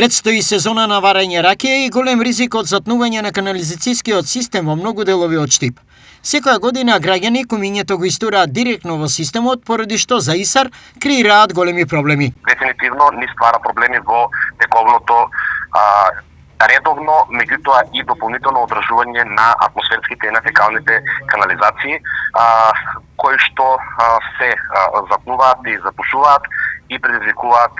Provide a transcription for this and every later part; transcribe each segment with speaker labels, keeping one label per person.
Speaker 1: Предстои сезона на варење ракија и голем ризик од затнување на канализацијскиот систем во многу делови од Штип. Секоја година граѓани кумињето го истураат директно во системот, поради што за ИСАР креираат големи проблеми.
Speaker 2: Дефинитивно ни ствара проблеми во тековното редовно, меѓутоа и дополнително одржување на атмосферските и на фекалните канализации, кои што се затнуваат и запушуваат и предизвикуваат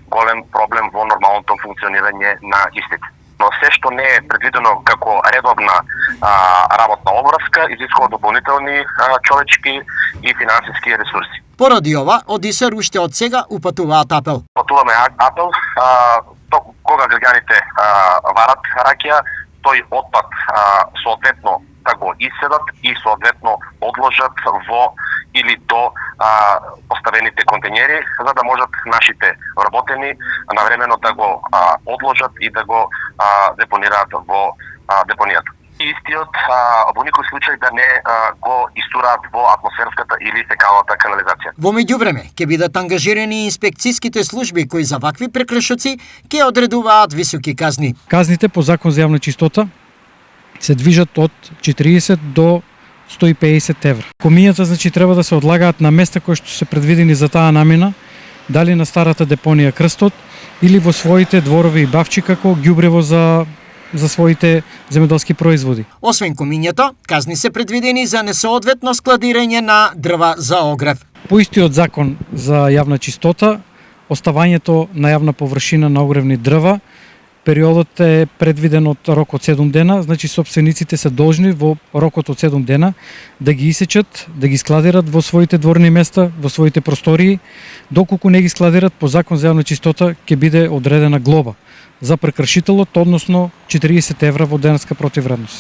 Speaker 2: голем проблем во нормалното функционирање на истите. Но се што не е предвидено како редовна работна обврска, изискува дополнителни човечки и финансиски ресурси.
Speaker 1: Поради ова, од ИСАР уште од сега упатуваат апел.
Speaker 2: Упатуваме апел, кога граѓаните варат ракија, тој отпад соодветно да го исседат и соодветно одложат во или до поставените контейнери, за да можат нашите вработени навремено да го одложат и да го депонираат во депонијата. И истиот во никој случај да не го истураат во атмосферската или фекалната канализација.
Speaker 1: Во меѓувреме ќе бидат ангажирани инспекцијските служби кои за вакви прекршоци ќе одредуваат високи казни.
Speaker 3: Казните по Закон за јавна чистота се движат од 40 до 150 евра. Кумињата значи треба да се одлагаат на места кои што се предвидени за таа намена, дали на старата депонија Крстот или во своите дворови и бавчи како ѓубрево за своите земјоделски производи.
Speaker 1: Освен кумињето, казни се предвидени за несоодветно складирање на дрва за огрев.
Speaker 3: По истиот Закон за јавна чистота, оставањето на јавна површина на огревни дрва, периодот е предвиден од рок од 7 дена, значи сопствениците се должни во рокот од 7 дена да ги исечат, да ги складират во своите дворни места, во своите простории. Доколку не ги складират, по Закон за јавна чистота ќе биде одредена глоба за прекршителот, односно 40 евра во денеска противвредност.